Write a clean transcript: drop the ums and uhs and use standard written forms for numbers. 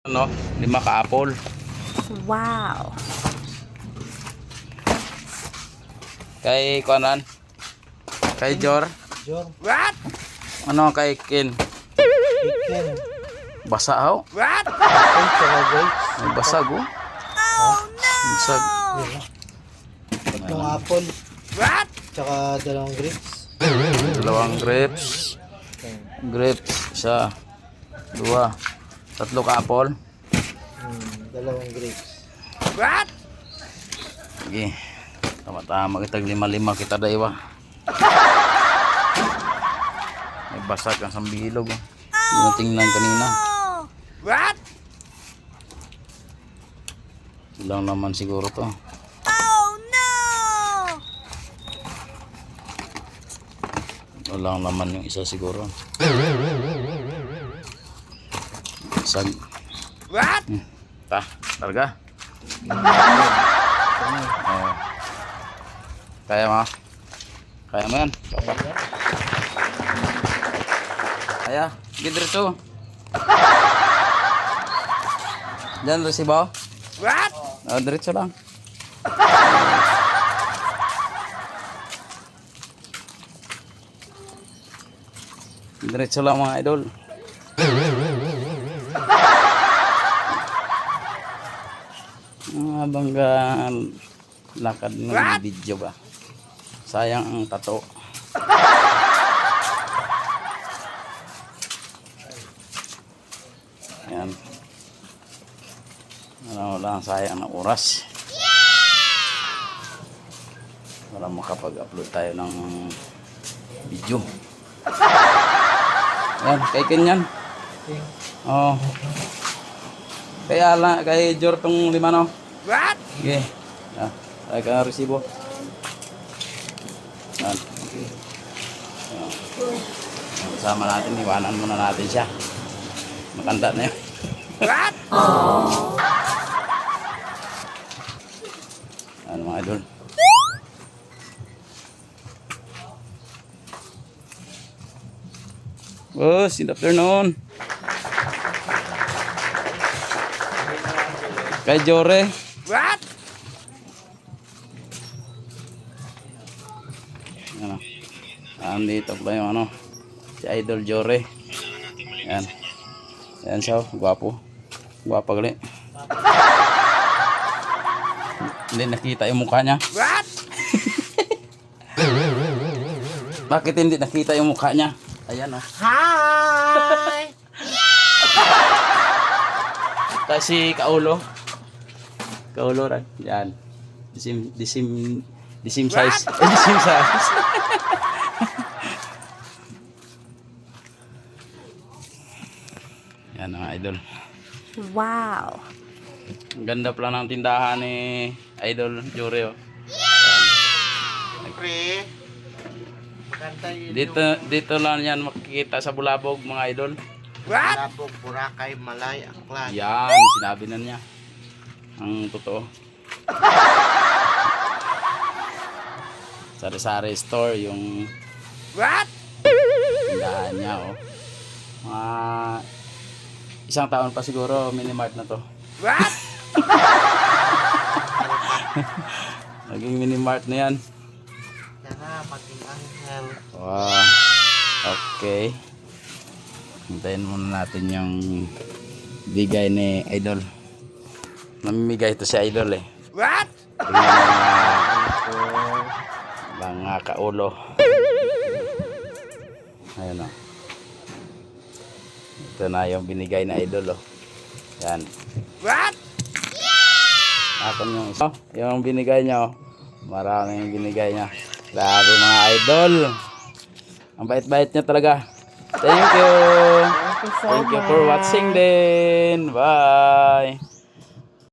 Ano, 5 ka-apple. Wow. Kay Kuanan. Kay Jor. What? Ano kay Ken? Chicken. Basa ho. What? May basag oh. Basag. Tatlong apple. What? Tsaka dalawang grapes. 2 grapes. Grapes isa. 2. 3 ka-apple. Dalawang grapes. What? Sige. Tama-tama kita 5 kita daywa. May basag ang sambilog. Yung tingnan kanina. What? Lang naman siguro to. Oh no! Walang naman yung isa siguro. Basag. What? Talaga. Oh. Kaya mo? Kaya mo yan? Kaya? Diretso. Diyan, resibo? What? Diretso lang. Diretso lang mga idol. Bangga lakad ng video ba? Sayang ang tato. Yan. Ano lang, sayang ang oras. Para makapag-upload tayo ng video. Yan, kay Kenyan. Oh. Kaya lang, kay Jor tong 5 no. What? Okay. Ay ka resibo. Yan. Okay. Kasama natin, iwanan muna natin siya. Makanda na yun. What? Ano mga idol. Oh, good afternoon. Kay Jore. What? Ano? Andito pa yung ano, si Idol Jore. Yan. Yan siya, gwapo. Gwapa gali. Hindi nakita yung mukha niya. What? Bakit hindi nakita yung mukha niya? Ayan oh. Hi! Kasi kaulo. Kaulo rin. Yan. Disim size. Disim size. Yan mga idol. Wow. Ang ganda pala ng tindahan ni Idol Jure. Oh. Pre. Maganda yun. Dito lang yan makikita sa Bulabog mga idol. What? Labog, Boracay, Malay, Aklan. Yan, sinabi na niya. Ang totoo. Sari-sari store yung What? tindahan niya oh. Isang taon pa siguro minimart na to. What? Naging minimart na yan. Sana maging anghel. Wow. Okay. Hintayin muna natin yung bigay ni Idol. Namimigay ito si Idol eh. What? Tingnan mga kaulo. Ayun o. Ito na yung binigay na Idol oh. Yan. What? Akin yung isa. Yung binigay niya oh. Maraming binigay niya. Grabe mga Idol. Ang bait-bait niya talaga. Thank you. Thank you so Thank you for watching din. Bye.